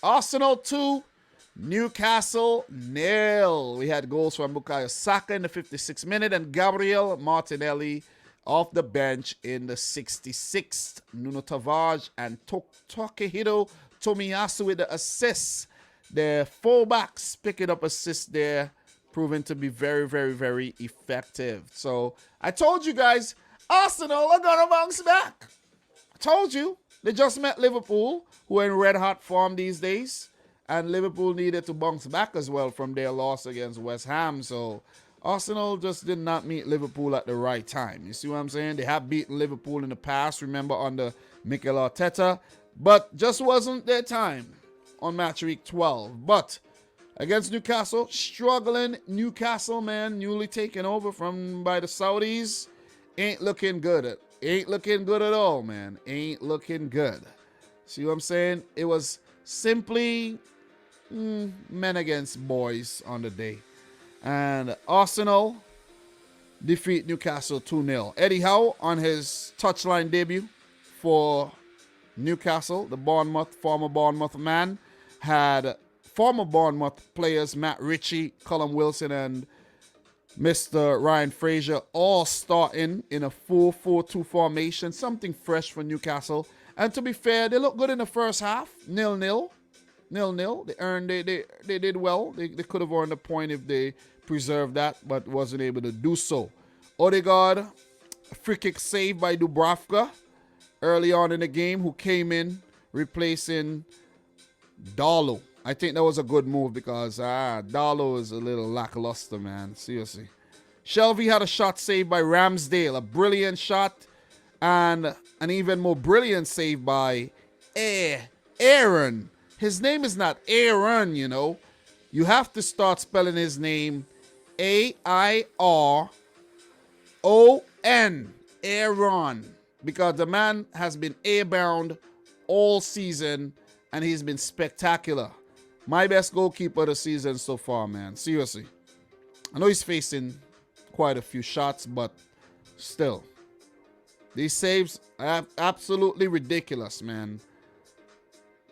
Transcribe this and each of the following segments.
Arsenal 2, Newcastle 0. We had goals from Bukayo Saka in the 56th minute and Gabriel Martinelli off the bench in the 66th. Nuno Tavares and Takehiro Tomiyasu with the assists. The fullbacks picking up assists there, proving to be very, very, very effective. So I told you guys, Arsenal are going to bounce back. I told you. They just met Liverpool, who are in red-hot form these days. And Liverpool needed to bounce back as well from their loss against West Ham. So Arsenal just did not meet Liverpool at the right time. You see what I'm saying? They have beaten Liverpool in the past, remember, under Mikel Arteta. But just wasn't their time on match week 12. But against Newcastle, struggling Newcastle, man, newly taken over by the Saudis, ain't looking good. Ain't looking good at all, man. Ain't looking good. See what I'm saying? It was simply men against boys on the day. And Arsenal defeat Newcastle 2-0. Eddie Howe on his touchline debut for Newcastle, the former Bournemouth man, had former Bournemouth players Matt Ritchie, Callum Wilson, and Mr. Ryan Fraser all starting in a 4-4-2 formation, something fresh for Newcastle. And to be fair, they looked good in the first half, 0-0. 0-0. They did well. They could have earned a point if they preserved that, but wasn't able to do so. Odegaard, a free kick save by Dubravka early on in the game, who came in replacing Darlow. I think that was a good move because Darlow is a little lackluster, man. Seriously. Shelvey had a shot saved by Ramsdale. A brilliant shot. And an even more brilliant save by Aaron. His name is not Aaron, you know. You have to start spelling his name Airon. Aaron. Because the man has been airbound all season and he's been spectacular. My best goalkeeper of the season so far, man. Seriously. I know he's facing quite a few shots, but still. These saves are absolutely ridiculous, man.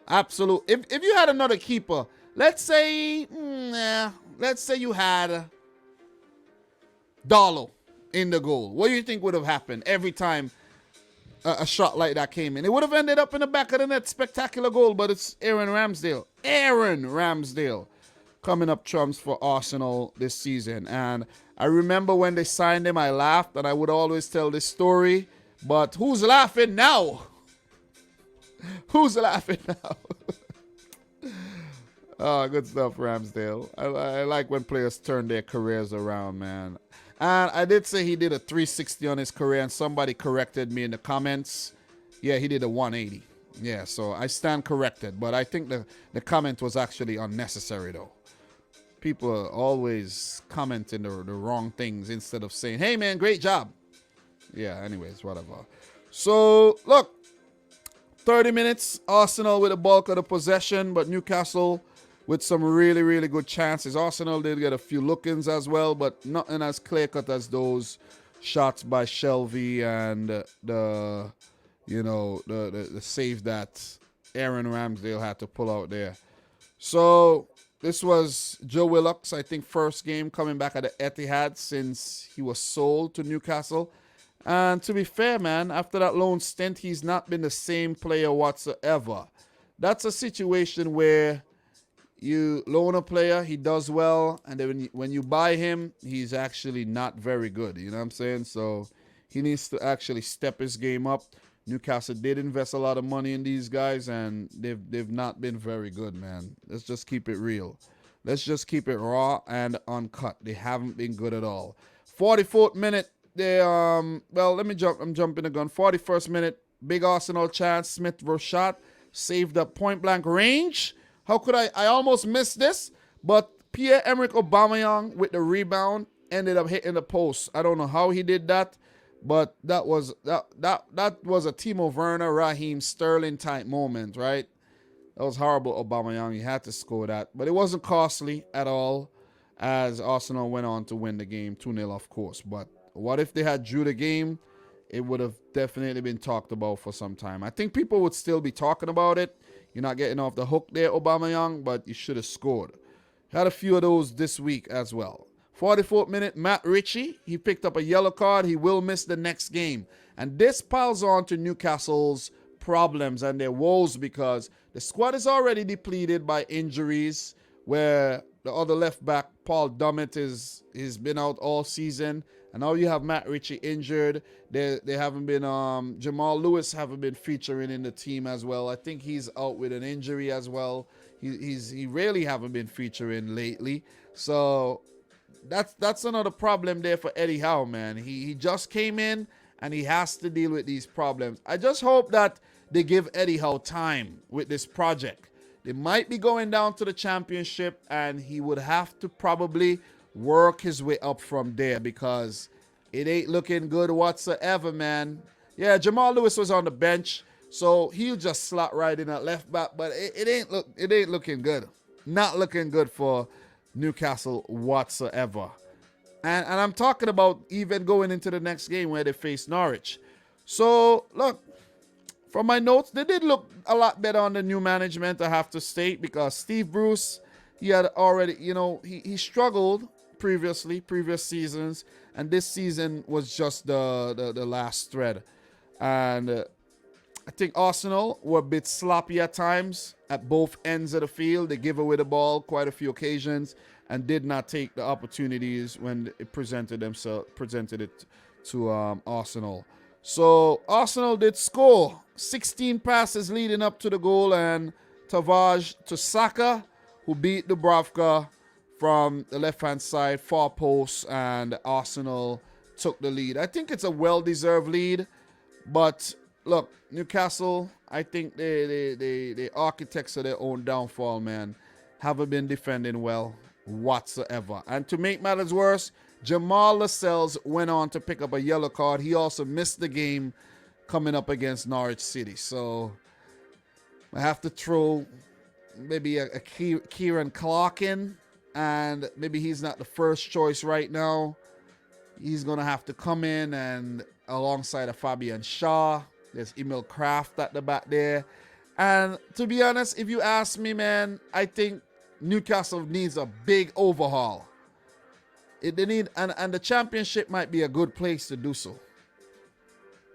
Absolute. If you had another keeper, let's say you had Darlow in the goal. What do you think would have happened every time a shot like that came in? It would have ended up in the back of the net. Spectacular goal, but it's Aaron Ramsdale. Aaron Ramsdale coming up trumps for Arsenal this season. And I remember when they signed him, I laughed, and I would always tell this story. But who's laughing now? Who's laughing now? Oh, good stuff, Ramsdale. I like when players turn their careers around, man. And I did say he did a 360 on his career, and somebody corrected me in the comments. Yeah, he did a 180. Yeah, so I stand corrected. But I think the comment was actually unnecessary, though. People are always commenting the wrong things instead of saying, hey, man, great job. Yeah, anyways, whatever. So, look, 30 minutes, Arsenal with the bulk of the possession, but Newcastle with some really, really good chances. Arsenal did get a few look-ins as well, but nothing as clear-cut as those shots by Shelvey and the save that Aaron Ramsdale had to pull out there. So this was Joe Willock's, I think, first game coming back at the Etihad since he was sold to Newcastle. And to be fair, man, after that loan stint, he's not been the same player whatsoever. That's a situation where you loan a player, he does well, and then when you buy him, he's actually not very good. You know what I'm saying? So he needs to actually step his game up. Newcastle did invest a lot of money in these guys, and they've not been very good, man. Let's just keep it real. Let's just keep it raw and uncut. They haven't been good at all. 44th minute, I'm jumping the gun. 41st minute, big Arsenal chance. Smith Rochat saved up point blank range. How could I almost missed this, but Pierre-Emerick Aubameyang with the rebound ended up hitting the post. I don't know how he did that, but that was a Timo Werner, Raheem Sterling type moment, right? That was horrible, Aubameyang. He had to score that, but it wasn't costly at all, as Arsenal went on to win the game 2-0, of course. But what if they had drew the game it would have definitely been talked about for some time. I think people would still be talking about it. You're not getting off the hook there, Aubameyang, but you should have scored. Had a few of those this week as well. 44th minute, Matt Ritchie, he picked up a yellow card. He will miss the next game. And this piles on to Newcastle's problems and their woes because the squad is already depleted by injuries, where the other left back, Paul Dummett, he's been out all season. And now you have Matt Ritchie injured. They haven't been, Jamal Lewis haven't been featuring in the team as well. I think he's out with an injury as well. He really haven't been featuring lately. So that's another problem there for Eddie Howe, man. He just came in and he has to deal with these problems. I just hope that they give Eddie Howe time with this project. They might be going down to the championship and he would have to probably work his way up from there because it ain't looking good whatsoever, man. Yeah, Jamal Lewis was on the bench, so he'll just slot right in at left back, but it ain't looking good. Not looking good for Newcastle whatsoever. And I'm talking about even going into the next game where they face Norwich. So, look, from my notes, they did look a lot better on the new management, I have to state, because Steve Bruce, he had already, he struggled previous seasons, and this season was just the last thread. And I think Arsenal were a bit sloppy at times at both ends of the field. They gave away the ball quite a few occasions and did not take the opportunities when it presented it to Arsenal. So Arsenal did score 16 passes leading up to the goal, and Tavares to Saka, who beat Dubravka from the left-hand side, far post, and Arsenal took the lead. I think it's a well-deserved lead, but look, Newcastle, I think they architects of their own downfall, man. Haven't been defending well whatsoever. And to make matters worse, Jamal Lascelles went on to pick up a yellow card. He also missed the game coming up against Norwich City. So I have to throw maybe a Kieran Clark in, and maybe he's not the first choice right now. He's going to have to come in and alongside a Fabian Shaw. There's Emil Kraft at the back there. And to be honest, if you ask me, man, I think Newcastle needs a big overhaul. They need, and the championship might be a good place to do so.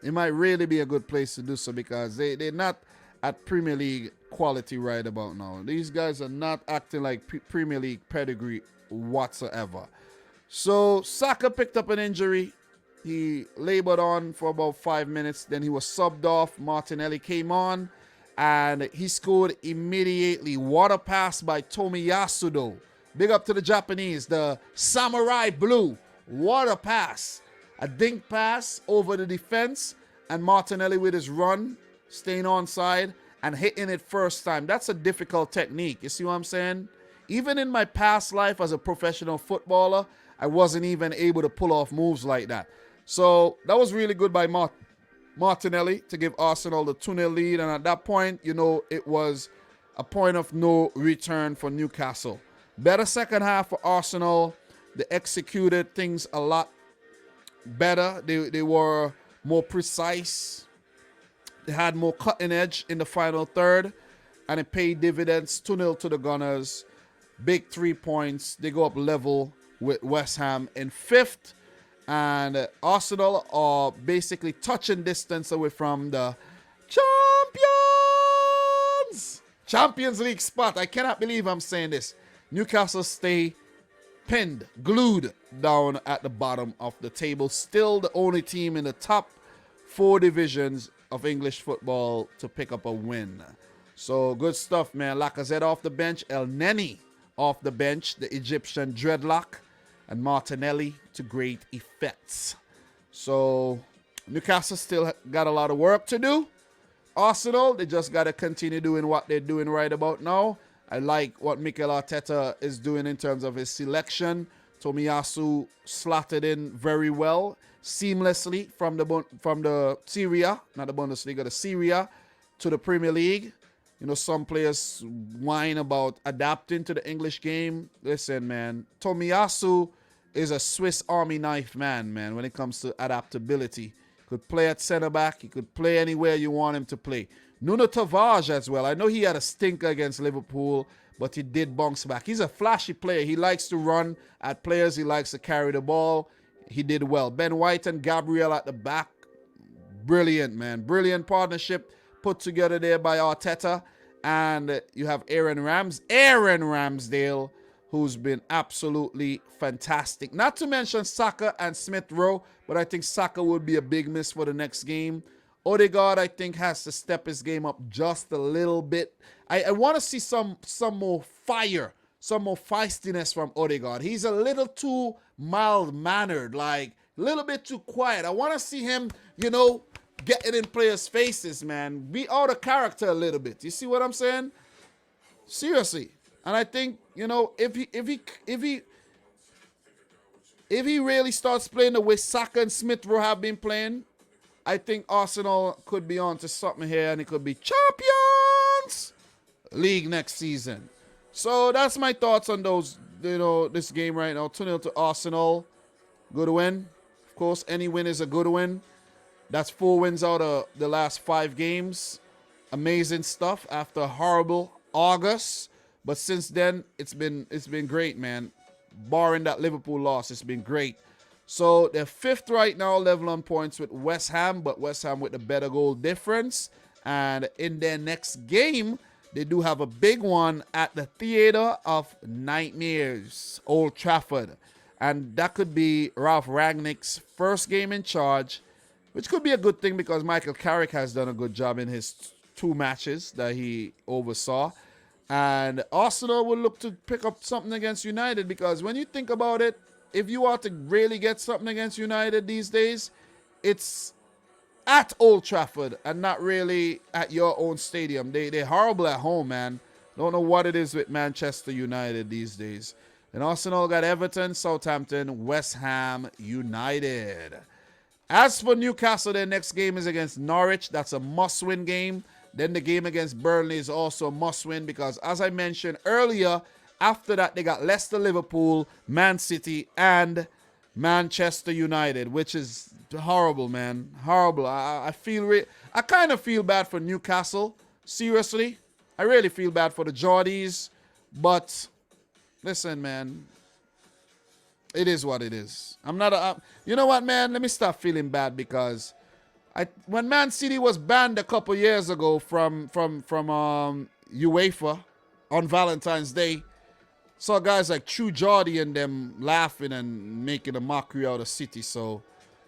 It might really be a good place to do so because they're not at Premier League quality right about now. These guys are not acting like Premier League pedigree whatsoever. So Saka picked up an injury. He labored on for about 5 minutes. Then he was subbed off. Martinelli came on and he scored immediately. What a pass by Tomiyasu though. Big up to the Japanese, the Samurai Blue. What a pass. A dink pass over the defense, and Martinelli with his run, staying onside and hitting it first time. That's a difficult technique. You see what I'm saying? Even in my past life as a professional footballer, I wasn't even able to pull off moves like that. So that was really good by Martinelli to give Arsenal the 2-0 lead. And at that point, it was a point of no return for Newcastle. Better second half for Arsenal. They executed things a lot better. They were more precise. They had more cutting edge in the final third, and it paid dividends. 2-0 to the Gunners. Big 3 points. They go up level with West Ham in 5th, and Arsenal are basically touching distance away from the Champions League spot. I cannot believe I'm saying this. Newcastle stay pinned, glued down at the bottom of the table. Still the only team in the top 4 divisions of English football to pick up a win. So good stuff, man. Lacazette off the bench, El Neni off the bench, the Egyptian dreadlock, and Martinelli to great effects. So Newcastle still got a lot of work to do. Arsenal, they just got to continue doing what they're doing right about now. I like what Mikel Arteta is doing in terms of his selection. Tomiyasu slotted in very well, seamlessly from the Serie A, not the Bundesliga, the Serie A to the Premier League. Some players whine about adapting to the English game. Listen, man, Tomiyasu is a Swiss Army knife man, when it comes to adaptability. Could play at center back. He could play anywhere you want him to play. Nuno Tavares as well. I know he had a stinker against Liverpool, but he did bounce back. He's a flashy player. He likes to run at players. He likes to carry the ball. He did well. Ben White and Gabriel at the back. Brilliant, man. Brilliant partnership put together there by Arteta. And you have Aaron Ramsdale, who's been absolutely fantastic. Not to mention Saka and Smith Rowe, but I think Saka would be a big miss for the next game. Odegaard, I think, has to step his game up just a little bit. I want to see some more fire, some more feistiness from Odegaard. He's a little too mild-mannered, like a little bit too quiet. I want to see him, getting in players' faces, man. Be out of character a little bit. You see what I'm saying? Seriously. And I think, if he really starts playing the way Saka and Smith Rowe have been playing, I think Arsenal could be on to something here, and it could be Champions League next season. So that's my thoughts on those, this game right now. 2-0 to Arsenal. Good win. Of course, any win is a good win. That's 4 wins out of the last 5 games. Amazing stuff after a horrible August. But since then, it's been great, man. Barring that Liverpool loss, it's been great. So they're 5th right now, level on points with West Ham, but West Ham with a better goal difference. And in their next game, they do have a big one at the Theatre of Nightmares, Old Trafford. And that could be Ralph Rangnick's first game in charge, which could be a good thing because Michael Carrick has done a good job in his 2 matches that he oversaw. And Arsenal will look to pick up something against United, because when you think about it, if you are to really get something against United these days, it's at Old Trafford and not really at your own stadium. They're horrible at home, man. Don't know what it is with Manchester United these days. And Arsenal got Everton, Southampton, West Ham United. As for Newcastle, their next game is against Norwich. That's a must-win game. Then the game against Burnley is also a must-win because, as I mentioned earlier, after that they got Leicester, Liverpool, Man City, and Manchester United, which is horrible, man. Horrible. I kind of feel bad for Newcastle. Seriously. I really feel bad for the Geordies. But listen, man. It is what it is. You know what, man? Let me stop feeling bad because when Man City was banned a couple years ago from UEFA on Valentine's Day, saw guys like True Geordie and them laughing and making a mockery out of City. So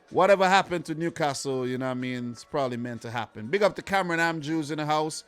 whatever happened to Newcastle, you know what I mean, it's probably meant to happen. Big up to Cameron Amjews in the house.